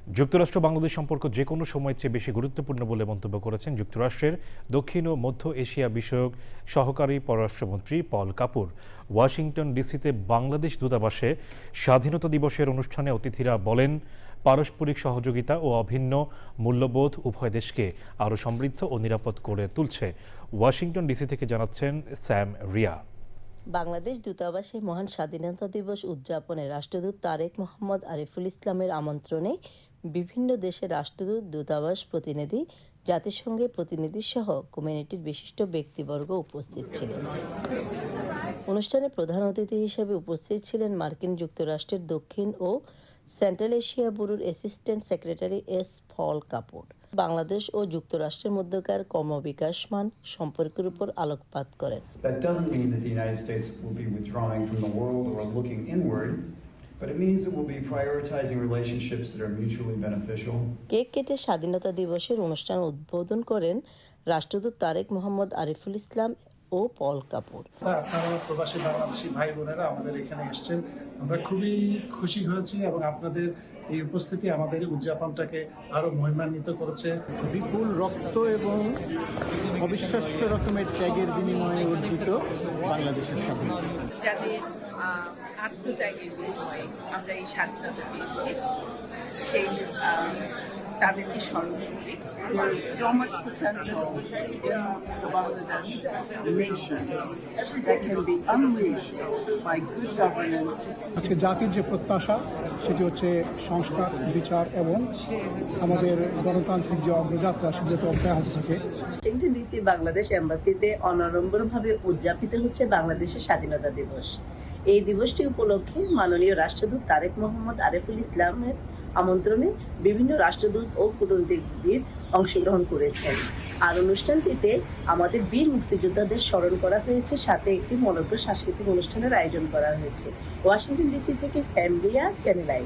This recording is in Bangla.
যুক্তরাষ্ট্র বাংলাদেশ সম্পর্ক যে কোনো সময়ের চেয়ে বেশি গুরুত্বপূর্ণ বলে মন্তব্য করেছেন যুক্তরাষ্ট্রের দক্ষিণ ও মধ্য এশিয়া বিষয়ক সহকারী পররাষ্ট্রমন্ত্রী পল কাপুর। ওয়াশিংটন ডিসিতে বাংলাদেশ দূতাবাসে স্বাধীনতা দিবসের অনুষ্ঠানে অতিথিরা বলেন, পারস্পরিক সহযোগিতা ও অভিন্ন মূল্যবোধ উভয় দেশকে আরও সমৃদ্ধ ও নিরাপদ করে তুলছে। ওয়াশিংটন ডিসি থেকে জানাচ্ছেন স্যাম রিয়া। বাংলাদেশ দূতাবাসে মহান স্বাধীনতা দিবস উদযাপনে রাষ্ট্রদূত তারেক মোহাম্মদ আরিফুল ইসলামের আমন্ত্রণে বিভিন্ন দেশের রাষ্ট্রদূত, দূতাবাস প্রতিনিধি, জাতিসংঘের প্রতিনিধি সহ কমিউনিটির বিশিষ্ট ব্যক্তিবর্গ উপস্থিত ছিলেন। অনুষ্ঠানে প্রধান অতিথি হিসেবে উপস্থিত ছিলেন মার্কিন যুক্তরাষ্ট্রের দক্ষিণ ও সেন্ট্রাল এশিয়া ব্যুরোর assistant secretary S Paul Kapoor. Bangladesh ও যুক্তরাষ্ট্রের মধ্যকার ক্রমবিকাশমান সম্পর্কের উপর আলোকপাত করেন। That doesn't mean that the United States will be withdrawing from the world or looking inward, but it means that we'll be prioritizing relationships that are mutually beneficial. Cake কেটে স্বাধীনতা দিবসের অনুষ্ঠান উদ্বোধন করেন রাষ্ট্রদূত তারেক মোহাম্মদ আরিফুল ইসলাম ও পল কাপুর। আপনারা প্রবাসী বাংলাদেশি ভাই বোনেরা আমাদের এখানে এসেছেন, আমরা খুবই খুশি হয়েছি এবং আপনাদের এই উপস্থিতি আমাদের উদযাপনটাকে আরো মহিমান্বিত করেছে। বিপুল রক্ত এবং অবিশ্বাস্য রকমের ত্যাগের বিনিময়ে অর্জিত বাংলাদেশের স্বাধীনতা, যাদের আত্মত্যাগের বিনিময়ে আমরা এই স্বাধীনতা পেয়েছি, সেই তাদেরকে স্মরণ করি। There is so much potential in the Bangladesh nation that can be unleashed by good governance. আজকে জাতির যে প্রত্যাশা সেটি হচ্ছে সংস্কার, বিচার এবং আমাদের গণতান্ত্রিক যে অগ্রযাত্রা সেটি যাতে অব্যাহত থাকে। ওয়াশিংটন ডিসি বাংলাদেশ এম্বাসিতে অনাড়ম্বরভাবে উদযাপিত হচ্ছে বাংলাদেশের স্বাধীনতা দিবস। এই দিবসটি উপলক্ষে মাননীয় রাষ্ট্রদূত তারেক মোহাম্মদ আরিফুল ইসলামের আমন্ত্রণে বিভিন্ন রাষ্ট্রদূত ও কূটনীতিবিদ অংশগ্রহণ করেছেন। আর অনুষ্ঠানটিতে আমাদের বীর মুক্তিযোদ্ধাদের স্মরণ করা হয়েছে, সাথে একটি মনোজ্ঞ সাংস্কৃতিক অনুষ্ঠানের আয়োজন করা হয়েছে। ওয়াশিংটন ডিসি থেকে স্যাম রিয়া, চ্যানেল আই।